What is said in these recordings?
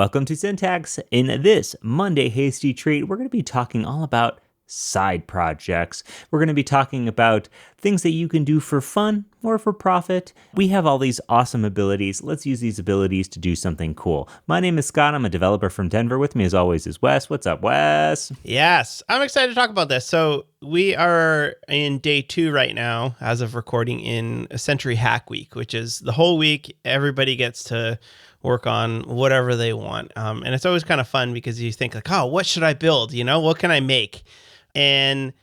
Welcome to Syntax. In this Monday Hasty Treat, we're going to be talking all about side projects. We're going to be talking about things that you can do for fun or for profit. We have all these awesome abilities. Let's use these abilities to do something cool. My name is Scott. I'm a developer from Denver. With me, as always, is Wes. What's up, Wes? Yes, I'm excited to talk about this. So we are in day 2 right now, as of recording, in Century Hack Week, which is the whole week. Everybody gets to work on whatever they want. And it's always kind of fun because you think like, oh, what should I build? What can I make? And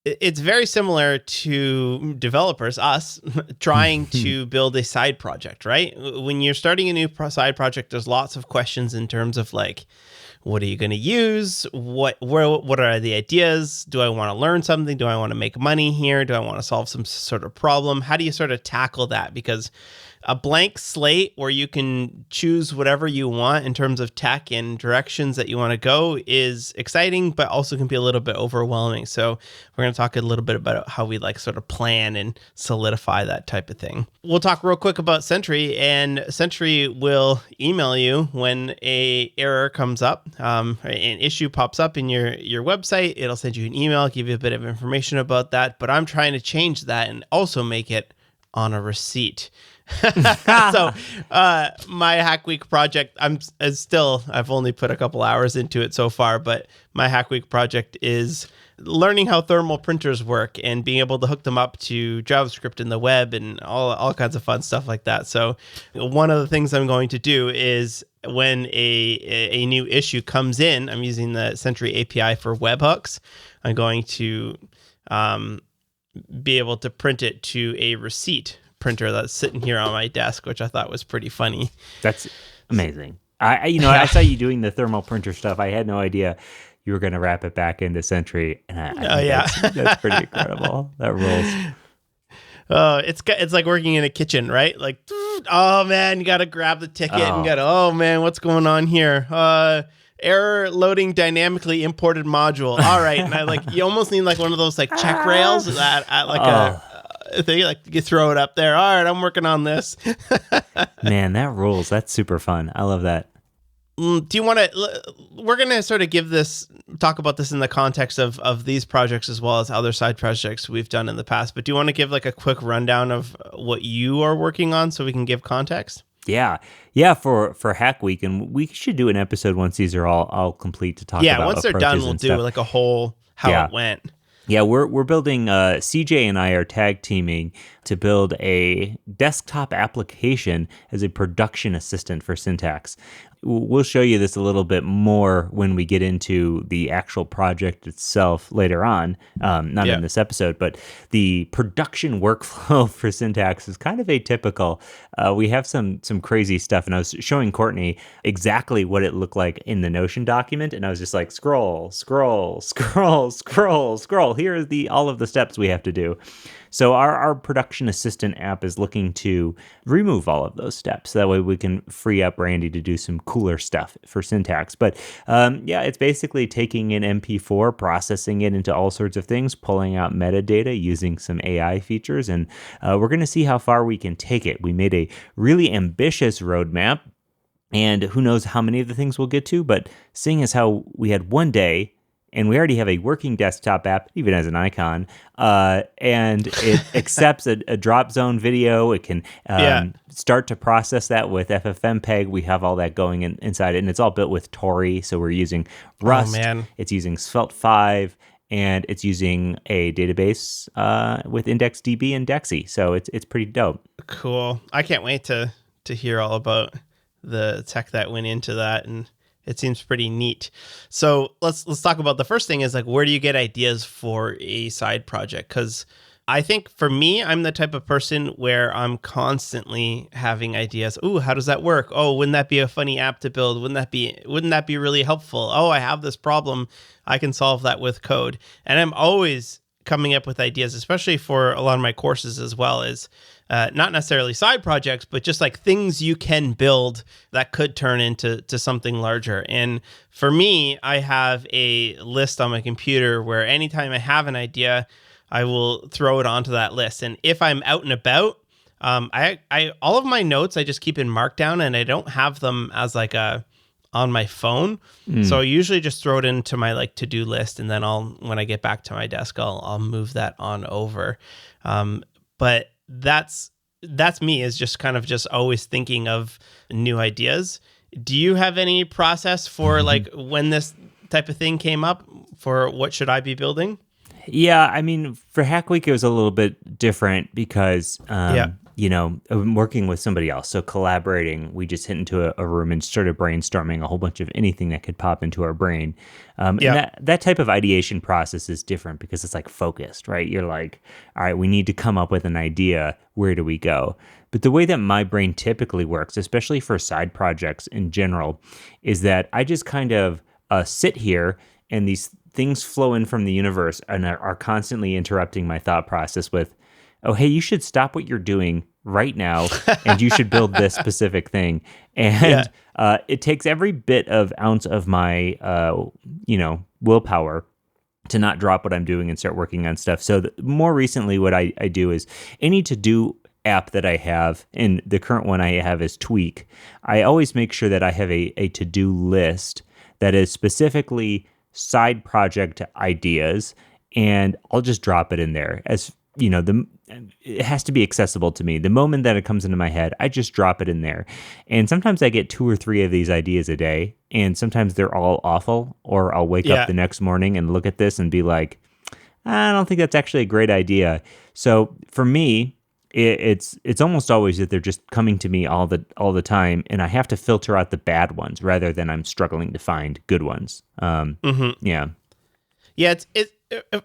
it's very similar to developers, us, trying to build a side project, right? When you're starting a new side project, there's lots of questions in terms of like, what are you going to use? What are the ideas? Do I want to learn something? Do I want to make money here? Do I want to solve some sort of problem? How do you sort of tackle that? Because a blank slate where you can choose whatever you want in terms of tech and directions that you want to go is exciting, but also can be a little bit overwhelming. So we're going to talk a little bit about how we like sort of plan and solidify that type of thing. We'll talk real quick about Sentry, and Sentry will email you when a error comes up, an issue pops up in your website. It'll send you an email, give you a bit of information about that. But I'm trying to change that and also make it on a receipt. So my Hack Week project, I've only put a couple hours into it so far, but my Hack Week project is learning how thermal printers work and being able to hook them up to JavaScript in the web and all kinds of fun stuff like that. So one of the things I'm going to do is when a new issue comes in, I'm using the Sentry API for webhooks. I'm going to be able to print it to a receipt printer that's sitting here on my desk, which I thought was pretty funny. That's amazing. I saw you doing the thermal printer stuff. I had no idea you were going to wrap it back into Sentry, and that's pretty incredible. That rules. It's like working in a kitchen, right? Like, oh man, you got to grab the ticket and oh man, what's going on here? Error loading dynamically imported module. All right, and you almost need like one of those like check rails a thing, like you throw it up there. All right, I'm working on this. Man, that rules. That's super fun. I love that. Do you want to? We're going to sort of talk about this in the context of these projects as well as other side projects we've done in the past. But do you want to give like a quick rundown of what you are working on so we can give context? Yeah. For Hack Week, and we should do an episode once these are all complete to talk about. Yeah, once they're done, we'll do like a whole how it went. Yeah, we're building, CJ and I are tag teaming to build a desktop application as a production assistant for Syntax. We'll show you this a little bit more when we get into the actual project itself later on, not in this episode, but the production workflow for Syntax is kind of atypical. We have some crazy stuff, and I was showing Courtney exactly what it looked like in the Notion document, and I was just like, scroll. Here are all of the steps we have to do. So our production assistant app is looking to remove all of those steps. That way we can free up Randy to do some cooler stuff for Syntax. But it's basically taking an MP4, processing it into all sorts of things, pulling out metadata using some AI features, and we're going to see how far we can take it. We made a really ambitious roadmap, and who knows how many of the things we'll get to, but seeing as how we had one day, and we already have a working desktop app, even as an icon, and it accepts a drop zone video. It can start to process that with FFmpeg. We have all that going inside it, and it's all built with Tori, so we're using Rust. Oh, man. It's using Svelte 5, and it's using a database with IndexedDB and Dexy, so it's pretty dope. Cool. I can't wait to hear all about the tech that went into that, and it seems pretty neat. So let's talk about the first thing is like, where do you get ideas for a side project? Because I think for me, I'm the type of person where I'm constantly having ideas. Ooh, how does that work? Oh, wouldn't that be a funny app to build? Wouldn't that be really helpful? Oh, I have this problem. I can solve that with code. And I'm always coming up with ideas, especially for a lot of my courses as well as not necessarily side projects, but just like things you can build that could turn into something larger. And for me, I have a list on my computer where anytime I have an idea, I will throw it onto that list. And if I'm out and about, I all of my notes I just keep in Markdown, and I don't have them as like a on my phone. So I usually just throw it into my like to-do list, and then when I get back to my desk, I'll move that on over. But that's me, is just kind of just always thinking of new ideas. Do you have any process for like when this type of thing came up for what should I be building? Yeah, I mean, for Hack Week, it was a little bit different because, I'm working with somebody else. So collaborating, we just hit into a room and started brainstorming a whole bunch of anything that could pop into our brain. And that type of ideation process is different because it's like focused, right? You're like, all right, we need to come up with an idea. Where do we go? But the way that my brain typically works, especially for side projects in general, is that I just kind of sit here and these things flow in from the universe and are constantly interrupting my thought process with, oh, hey, you should stop what you're doing right now and you should build this specific thing. And it takes every bit of ounce of my, willpower to not drop what I'm doing and start working on stuff. So more recently, what I do is any to-do app that I have, and the current one I have is Tweak, I always make sure that I have a to-do list that is specifically side project ideas, and I'll just drop it in there. As you know, it has to be accessible to me. The moment that it comes into my head, I just drop it in there. And sometimes I get 2 or 3 of these ideas a day, and sometimes they're all awful, or I'll wake up the next morning and look at this and be like, I don't think that's actually a great idea. So for me, it's almost always that they're just coming to me all the time, and I have to filter out the bad ones rather than I'm struggling to find good ones.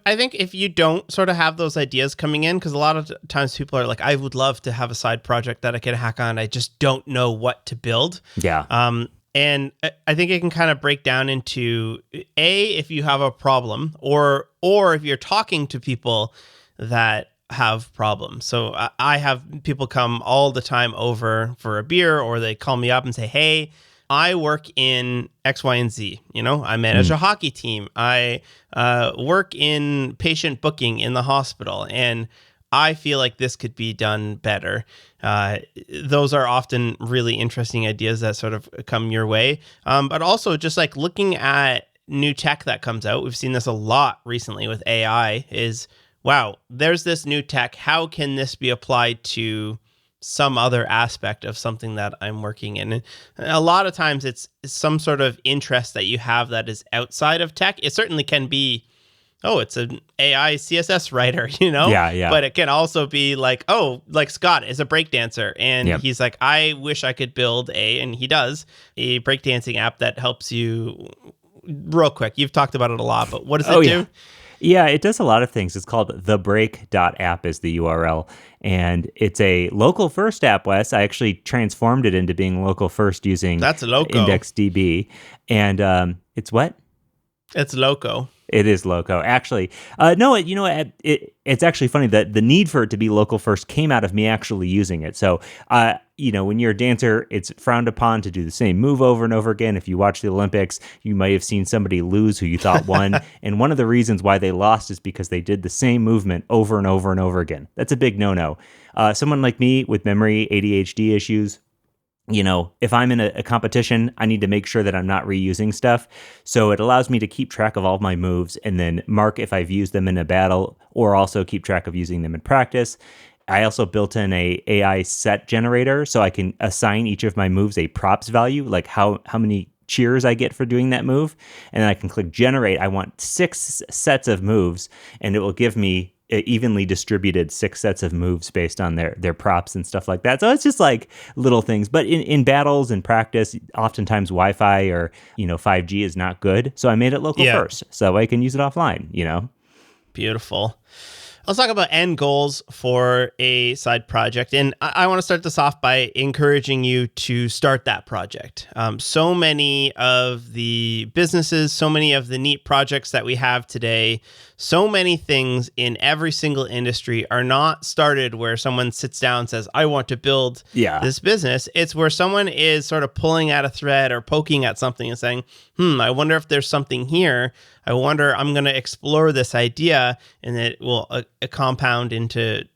I think if you don't sort of have those ideas coming in, because a lot of times people are like, I would love to have a side project that I can hack on, I just don't know what to build. And I think it can kind of break down into if you have a problem, or if you're talking to people that have problems. So I have people come all the time over for a beer, or they call me up and say, hey, I work in X, Y, and Z. I manage a hockey team. I work in patient booking in the hospital, and I feel like this could be done better. Those are often really interesting ideas that sort of come your way. But also just like looking at new tech that comes out, we've seen this a lot recently with AI, is, wow, there's this new tech. How can this be applied to some other aspect of something that I'm working in? And a lot of times it's some sort of interest that you have that is outside of tech. It certainly can be, it's an AI CSS writer, Yeah. But it can also be like, like Scott is a breakdancer, and he's like, I wish I could build and he does, a breakdancing app that helps you. Real quick, you've talked about it a lot, but what does it do? Yeah, it does a lot of things. It's called thebreak.app is the URL, and it's a local first app, Wes. I actually transformed it into being local first using IndexedDB. And it's what? It's loco. It is loco. Actually, no, it's actually funny that the need for it to be local first came out of me actually using it. So, when you're a dancer, it's frowned upon to do the same move over and over again. If you watch the Olympics, you might have seen somebody lose who you thought won. And one of the reasons why they lost is because they did the same movement over and over and over again. That's a big no-no. Someone like me with memory, ADHD issues, if I'm in a competition, I need to make sure that I'm not reusing stuff. So it allows me to keep track of all of my moves and then mark if I've used them in a battle, or also keep track of using them in practice. I also built in a AI set generator, so I can assign each of my moves a props value, like how many cheers I get for doing that move. And then I can click generate. I want 6 sets of moves, and it will give me evenly distributed 6 sets of moves based on their props and stuff like that. So it's just like little things. But in battles and practice, oftentimes Wi-Fi or 5G is not good. So I made it local first, so I can use it offline. Beautiful. Let's talk about end goals for a side project. And I want to start this off by encouraging you to start that project. So many of the businesses, so many of the neat projects that we have today, so many things in every single industry are not started where someone sits down and says, I want to build this business. It's where someone is sort of pulling at a thread or poking at something and saying, I wonder if there's something here. I'm going to explore this idea, and it will compound into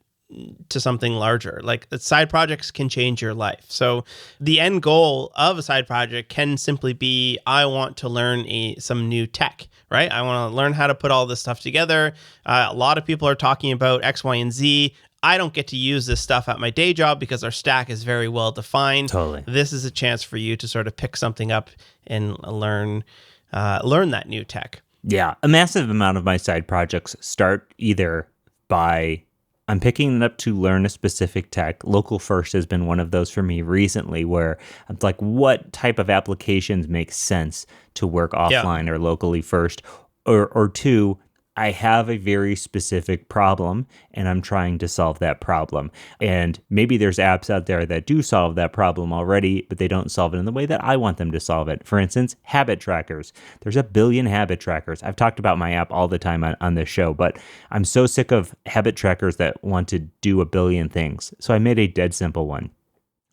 to something larger. Like side projects can change your life. So the end goal of a side project can simply be, I want to learn some new tech, right? I want to learn how to put all this stuff together. A lot of people are talking about X, Y, and Z. I don't get to use this stuff at my day job because our stack is very well defined. Totally. This is a chance for you to sort of pick something up and learn that new tech. Yeah, a massive amount of my side projects start either by I'm picking it up to learn a specific tech. Local first has been one of those for me recently, where I'm like, what type of applications make sense to work offline or locally first? Or two, I have a very specific problem and I'm trying to solve that problem. And maybe there's apps out there that do solve that problem already, but they don't solve it in the way that I want them to solve it. For instance, habit trackers. There's a billion habit trackers. I've talked about my app all the time on this show, but I'm so sick of habit trackers that want to do a billion things. So I made a dead simple one.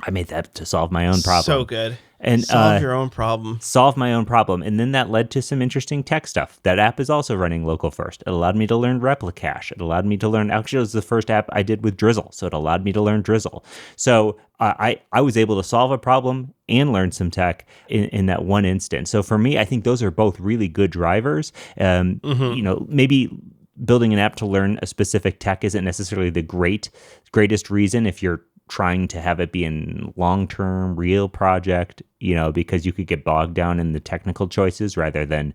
I made that to solve my own problem. So good. And solve your own problem. Solve my own problem. And then that led to some interesting tech stuff. That app is also running local first. It allowed me to learn Replicache. It allowed me to learn, actually, it was the first app I did with Drizzle. So it allowed me to learn Drizzle. So I was able to solve a problem and learn some tech in that one instance. So for me, I think those are both really good drivers. You know, maybe building an app to learn a specific tech isn't necessarily the greatest reason if you're trying to have it be a long-term real project, you know, because you could get bogged down in the technical choices rather than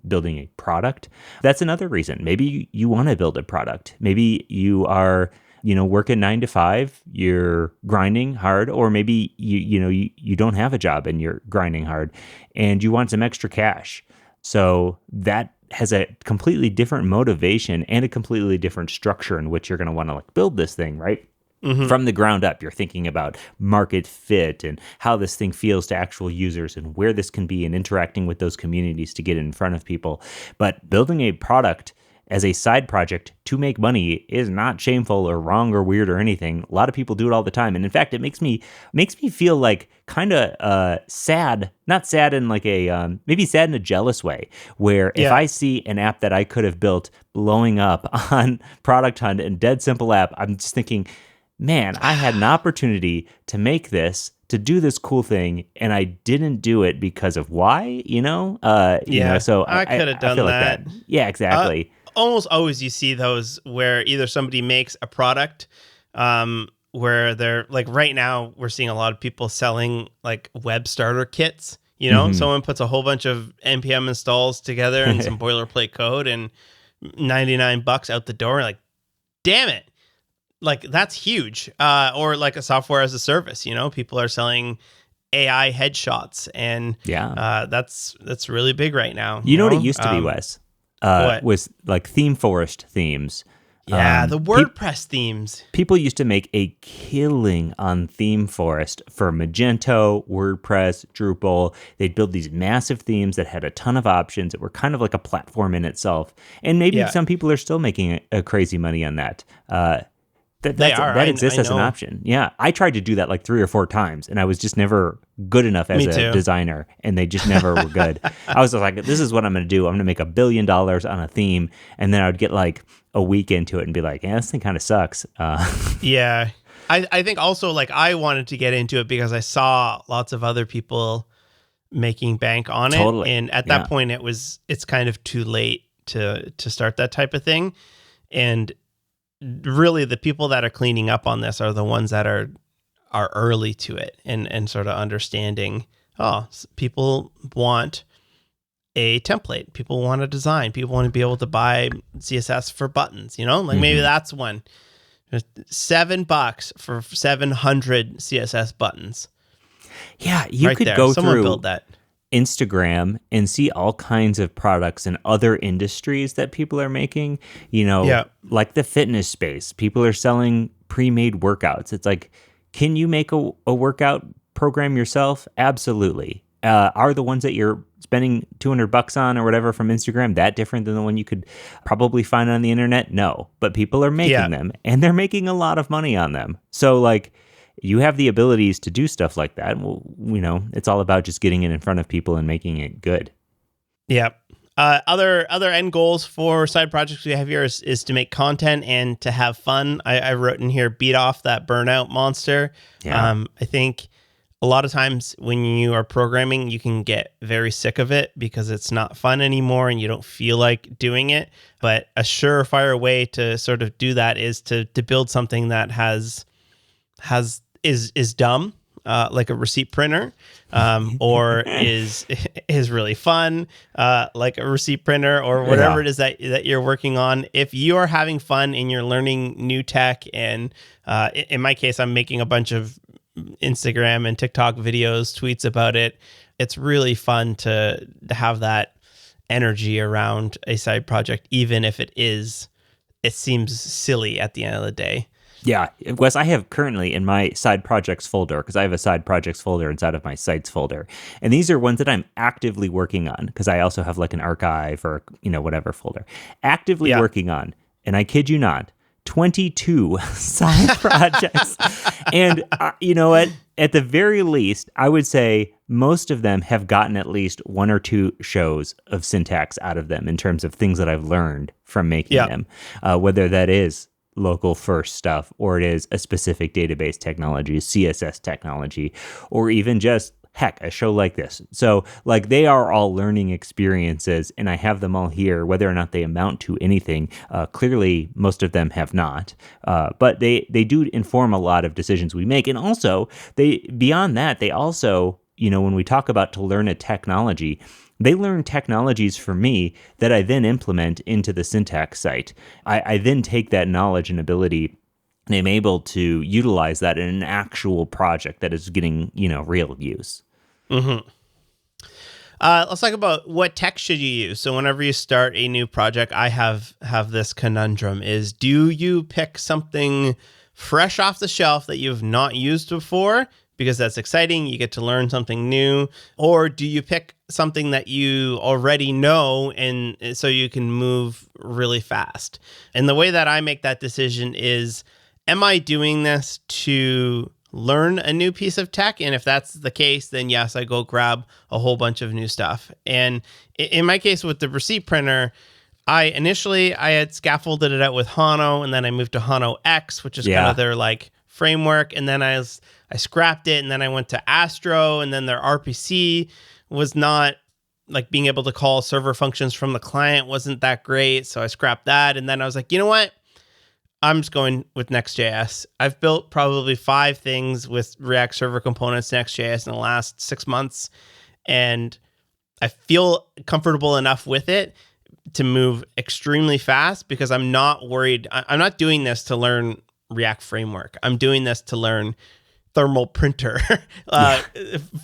building a product. That's another reason. Maybe you want to build a product. Maybe you are, you know, working 9 to 5, you're grinding hard, or maybe you don't have a job and you're grinding hard and you want some extra cash. So that has a completely different motivation and a completely different structure in which you're going to want to like build this thing, right? From the ground up, you're thinking about market fit and how this thing feels to actual users and where this can be and interacting with those communities to get in front of people. But building a product as a side project to make money is not shameful or wrong or weird or anything. A lot of people do it all the time. And in fact, it makes me feel like kind of sad, not sad in like a, maybe sad in a jealous way, where if I see an app that I could have built blowing up on Product Hunt and dead simple app, I'm just thinking, man, I had an opportunity to make this, to do this cool thing, and I didn't do it because of why, you know? You know, so I could have done feel that. Like that. Yeah, exactly. Almost always you see those where either somebody makes a product where they're like, right now we're seeing a lot of people selling like web starter kits. You know, someone puts a whole bunch of NPM installs together and some boilerplate code and $99 out the door. Like, damn it. Like, that's huge. Or like a software as a service, you know, people are selling AI headshots and that's really big right now. You know what it used to be, Wes? What? Was like theme forest themes. Yeah, the WordPress themes. People used to make a killing on Theme Forest for Magento, WordPress, Drupal. They'd build these massive themes that had a ton of options that were kind of like a platform in itself. And maybe some people are still making a crazy money on that. That exists as an option. Yeah, I tried to do that like 3 or 4 times, and I was just never good enough as a designer, and they just never were good. I was just like, this is what I'm going to do. I'm going to make $1 billion on a theme, and then I would get like a week into it and be like, yeah, this thing kind of sucks. Yeah. I think also like I wanted to get into it because I saw lots of other people making bank on it. And at that point it's kind of too late to start that type of thing. And really the people that are cleaning up on this are the ones that are early to it and sort of understanding, people want a template. People want a design. People want to be able to buy CSS for buttons, you know, like maybe that's one. $7 for 700 CSS buttons. Yeah, you right could there. go Someone through built that. Instagram and see all kinds of products in other industries that people are making, you know, like the fitness space. People are selling pre-made workouts. It's like, can you make a workout program yourself? Absolutely. Are the ones that you're spending $200 on or whatever from Instagram that different than the one you could probably find on the internet? No, but people are making them, and they're making a lot of money on them. So like, you have the abilities to do stuff like that. Well, you know, it's all about just getting it in front of people and making it good. Yeah. Other end goals for side projects we have here is to make content and to have fun. I wrote in here, beat off that burnout monster. Yeah. I think a lot of times when you are programming, you can get very sick of it because it's not fun anymore and you don't feel like doing it. But a surefire way to sort of do that is to build something that is dumb, like a receipt printer, or is really fun, like a receipt printer, or whatever it is that you're working on. If you are having fun and you're learning new tech, and in my case, I'm making a bunch of Instagram and TikTok videos, tweets about it. It's really fun to have that energy around a side project, even if it seems silly at the end of the day. Yeah, Wes, I have currently in my side projects folder, because I have a side projects folder inside of my sites folder. And these are ones that I'm actively working on, because I also have like an archive or, whatever folder. Actively working on, and I kid you not, 22 side projects. And you know what? At the very least, I would say most of them have gotten at least one or two shows of syntax out of them in terms of things that I've learned from making them, whether that is local first stuff, or it is a specific database technology, CSS technology, or even just, heck, a show like this. So like they are all learning experiences, and I have them all here, whether or not they amount to anything. Clearly, most of them have not, but they do inform a lot of decisions we make. And also, beyond that, they also, when we talk about to learn a technology, they learn technologies for me that I then implement into the syntax site. I then take that knowledge and ability and am able to utilize that in an actual project that is getting, real use. Mm-hmm. Let's talk about what tech should you use. So whenever you start a new project, I have this conundrum is, do you pick something fresh off the shelf that you've not used before? Because that's exciting, you get to learn something new. Or do you pick something that you already know and so you can move really fast? And the way that I make that decision is, am I doing this to learn a new piece of tech? And if that's the case, then yes, I go grab a whole bunch of new stuff. And in my case with the receipt printer, I had scaffolded it out with Hano, and then I moved to Hano X, which is kind of their like framework. And then I scrapped it, and then I went to Astro, and then their RPC was not, like, being able to call server functions from the client wasn't that great. So I scrapped that. And then I was like, you know what? I'm just going with Next.js. I've built probably 5 things with React Server Components Next.js in the last 6 months, and I feel comfortable enough with it to move extremely fast because I'm not worried. I'm not doing this to learn React Framework. I'm doing this to learn thermal printer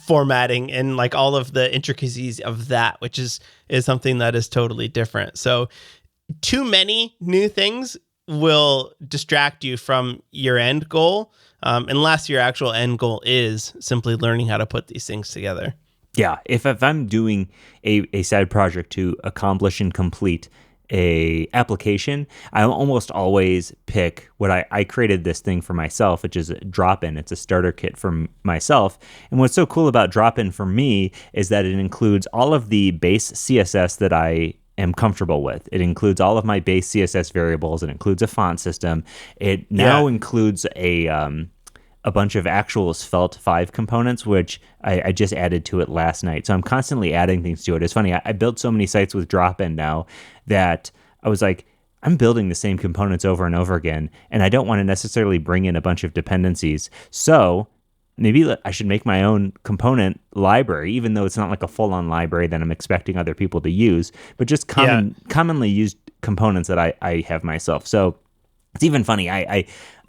formatting and like all of the intricacies of that, which is something that is totally different. So too many new things will distract you from your end goal, unless your actual end goal is simply learning how to put these things together. Yeah, if I'm doing a side project to accomplish and complete a application, I almost always pick what I created this thing for myself, which is a drop-in. It's a starter kit for myself. And what's so cool about drop-in for me is that it includes all of the base CSS that I am comfortable with. It includes all of my base CSS variables. It includes a font system. It now includes a bunch of actual Svelte 5 components, which I just added to it last night. So I'm constantly adding things to it. It's funny, I built so many sites with drop-in now that I was like, I'm building the same components over and over again, and I don't want to necessarily bring in a bunch of dependencies. So maybe I should make my own component library, even though it's not like a full-on library that I'm expecting other people to use, but just commonly used components that I have myself. So it's even funny.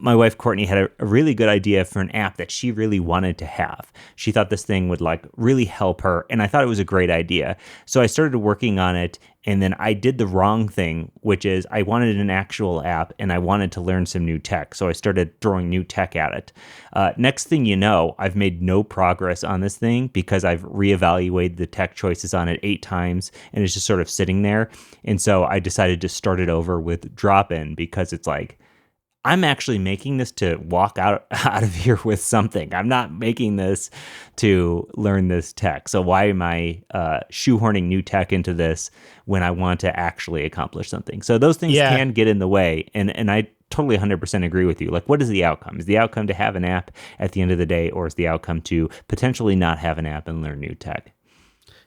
My wife Courtney had a really good idea for an app that she really wanted to have. She thought this thing would like really help her, and I thought it was a great idea. So I started working on it, and then I did the wrong thing, which is I wanted an actual app, and I wanted to learn some new tech. So I started throwing new tech at it. Next thing you know, I've made no progress on this thing because I've reevaluated the tech choices on it 8 times, and it's just sort of sitting there. And so I decided to start it over with drop-in because it's like, I'm actually making this to walk out of here with something. I'm not making this to learn this tech. So why am I shoehorning new tech into this when I want to actually accomplish something? So those things Yeah. can get in the way. And I totally 100% agree with you. Like, what is the outcome? Is the outcome to have an app at the end of the day, or is the outcome to potentially not have an app and learn new tech?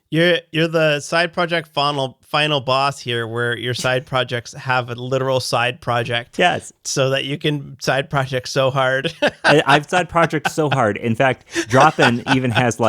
You're the side project final boss here, where your side projects have a literal side project. Yes. So that you can side project so hard. I've side projects so hard. In fact, Drop-In even has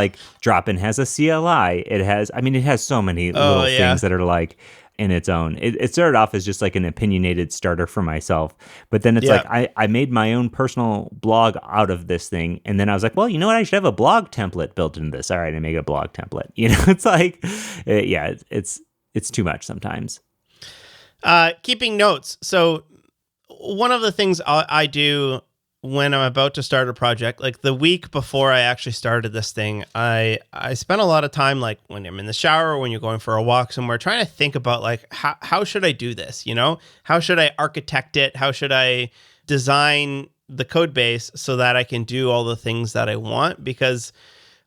Drop-In has a CLI. It has so many little things that are like in its own. It started off as just like an opinionated starter for myself, but then it's like I made my own personal blog out of this thing, and then I was like, well, you know what? I should have a blog template built into this. All right, I make a blog template. It's like, it's too much sometimes. Keeping notes. So one of the things I do when I'm about to start a project, like the week before I actually started this thing, I spent a lot of time, like when I'm in the shower or when you're going for a walk somewhere, trying to think about like, how should I do this? How should I architect it? How should I design the code base so that I can do all the things that I want? Because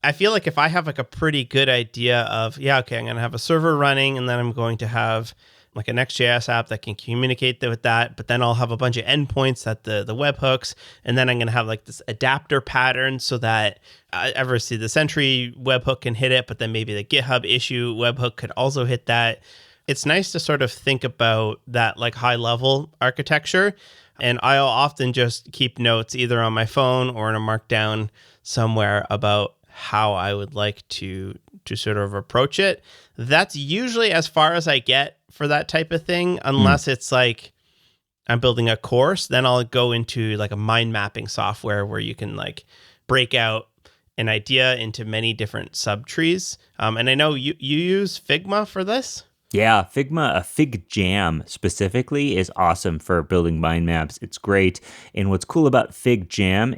I feel like if I have like a pretty good idea of, I'm going to have a server running, and then I'm going to have like a Next.js app that can communicate with that, but then I'll have a bunch of endpoints at the webhooks, and then I'm going to have like this adapter pattern so that the Sentry webhook can hit it, but then maybe the GitHub issue webhook could also hit that. It's nice to sort of think about that like high level architecture, and I'll often just keep notes either on my phone or in a markdown somewhere about how I would like to sort of approach it. That's usually as far as I get for that type of thing, unless it's like I'm building a course. Then I'll go into like a mind mapping software where you can like break out an idea into many different subtrees. And I know you use Figma for this. Yeah, Figma, FigJam specifically is awesome for building mind maps. It's great. And what's cool about FigJam,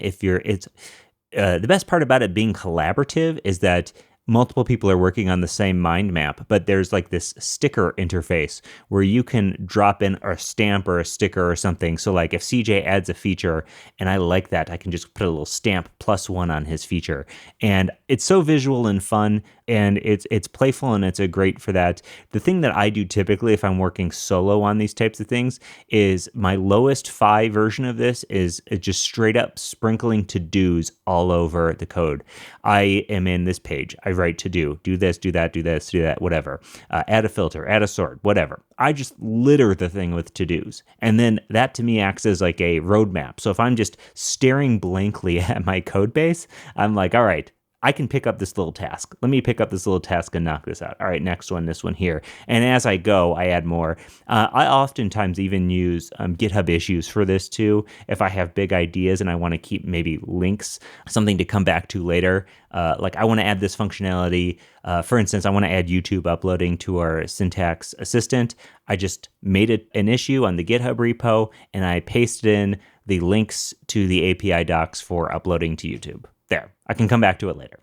the best part about it being collaborative is that multiple people are working on the same mind map, but there's like this sticker interface where you can drop in a stamp or a sticker or something. So like if CJ adds a feature and I like that, I can just put a little stamp +1 on his feature. And it's so visual and fun, and it's playful, and it's a great for that. The thing that I do typically if I'm working solo on these types of things is my lowest phi version of this is just straight up sprinkling to-dos all over the code. I am in this page. I write to do this, do that, do this, do that, whatever. Add a filter, add a sort, whatever. I just litter the thing with to-dos. And then that to me acts as like a roadmap. So if I'm just staring blankly at my code base, I'm like, all right, I can pick up this little task. Let me pick up this little task and knock this out. All right, next one, this one here. And as I go, I add more. I oftentimes even use GitHub issues for this too. If I have big ideas and I want to keep maybe links, something to come back to later. Like I want to add this functionality. For instance, I want to add YouTube uploading to our syntax assistant. I just made it an issue on the GitHub repo, and I pasted in the links to the API docs for uploading to YouTube. There, I can come back to it later,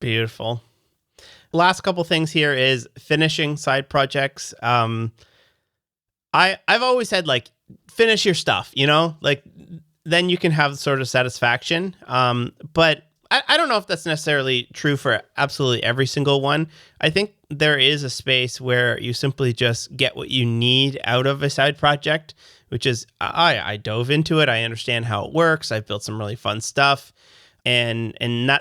Beautiful. Last couple things here is finishing side projects. I've always said like finish your stuff, like then you can have sort of satisfaction. But I don't know if that's necessarily true for absolutely every single one. I think there is a space where you simply just get what you need out of a side project, which is I dove into it. I understand how it works. I've built some really fun stuff. And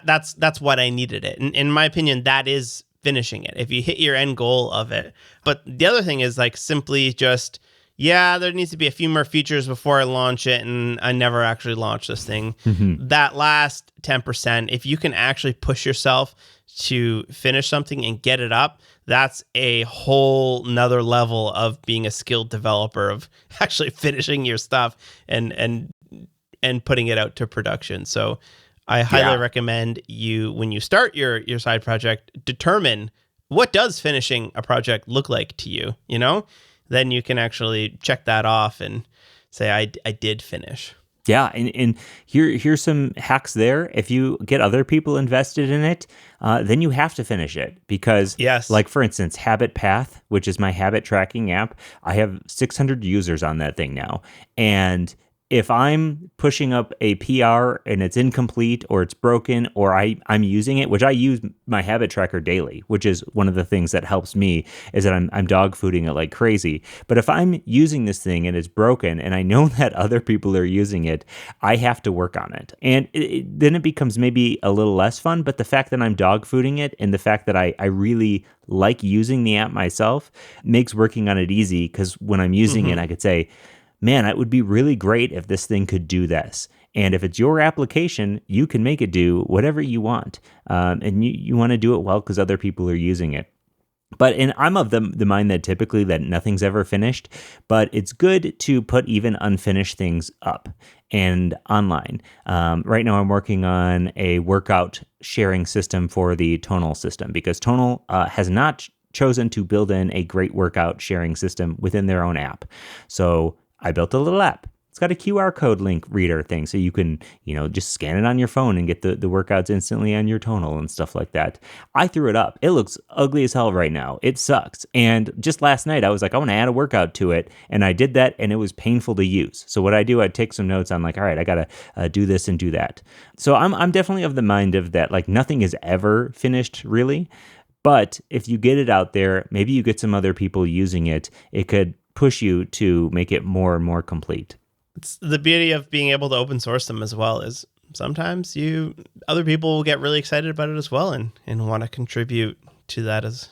that's what I needed it. And in my opinion, that is finishing it. If you hit your end goal of it. But the other thing is like simply just, there needs to be a few more features before I launch it, and I never actually launched this thing. Mm-hmm. That last 10%, if you can actually push yourself to finish something and get it up, that's a whole nother level of being a skilled developer, of actually finishing your stuff and putting it out to production. So I highly recommend you, when you start your side project, determine what does finishing a project look like to you, Then you can actually check that off and say, I did finish. Yeah, and here's some hacks there. If you get other people invested in it, then you have to finish it because, Yes. like for instance, Habit Path, which is my habit tracking app, I have 600 users on that thing now, and if I'm pushing up a PR and it's incomplete or it's broken or I'm using it, which I use my habit tracker daily, which is one of the things that helps me is that I'm dog fooding it like crazy. But if I'm using this thing and it's broken and I know that other people are using it, I have to work on it. And then it becomes maybe a little less fun. But the fact that I'm dog fooding it and the fact that I really like using the app myself makes working on it easy because when I'm using it, I could say, man, it would be really great if this thing could do this. And if it's your application, you can make it do whatever you want. And you want to do it well because other people are using it. And I'm of the mind that typically that nothing's ever finished, but it's good to put even unfinished things up and online. Right now I'm working on a workout sharing system for the Tonal system because Tonal has not chosen to build in a great workout sharing system within their own app. So I built a little app. It's got a QR code link reader thing, so you can, just scan it on your phone and get the workouts instantly on your Tonal and stuff like that. I threw it up. It looks ugly as hell right now. It sucks. And just last night, I was like, I want to add a workout to it, and I did that, and it was painful to use. So what I do, I take some notes. I'm like, all right, I gotta do this and do that. So I'm definitely of the mind of that. Like nothing is ever finished, really. But if you get it out there, maybe you get some other people using it. It could push you to make it more and more complete. It's the beauty of being able to open source them as well is sometimes other people will get really excited about it as well and want to contribute to that as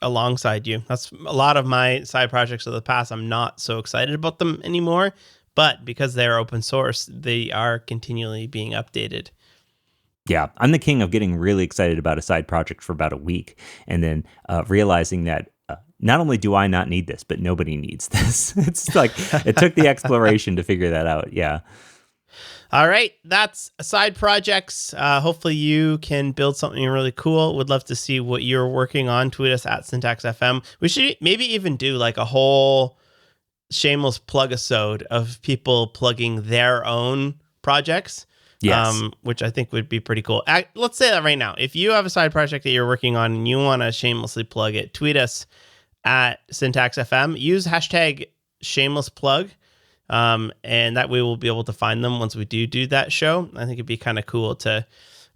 alongside you. That's a lot of my side projects of the past. I'm not so excited about them anymore, but because they're open source, they are continually being updated. Yeah, I'm the king of getting really excited about a side project for about a week and then realizing that not only do I not need this, but nobody needs this. It's like it took the exploration to figure that out. Yeah. All right. That's side projects. Hopefully you can build something really cool. Would love to see what you're working on. Tweet us at SyntaxFM. We should maybe even do like a whole shameless plugisode of people plugging their own projects. Yes. Which I think would be pretty cool. Let's say that right now. If you have a side project that you're working on and you want to shamelessly plug it, tweet us at SyntaxFM. Use hashtag shameless plug. And that way we'll be able to find them once we do that show. I think it'd be kind of cool to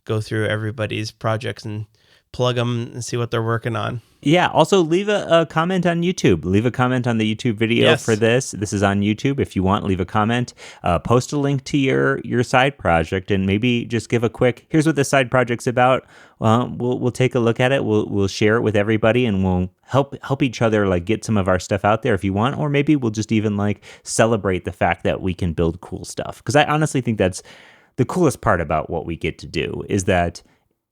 go through everybody's projects and plug them and see what they're working on. Yeah. Also, leave a comment on YouTube. Leave a comment on the YouTube video for this. This is on YouTube. If you want, leave a comment. Post a link to your side project, and maybe just give a quick. Here's what the side project's about. We'll take a look at it. We'll share it with everybody, and we'll help each other like get some of our stuff out there if you want, or maybe we'll just even like celebrate the fact that we can build cool stuff. Because I honestly think that's the coolest part about what we get to do is that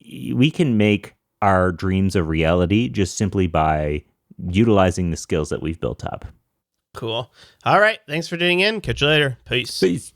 we can make our dreams a reality just simply by utilizing the skills that we've built up. Cool. All right. Thanks for tuning in. Catch you later. Peace. Peace.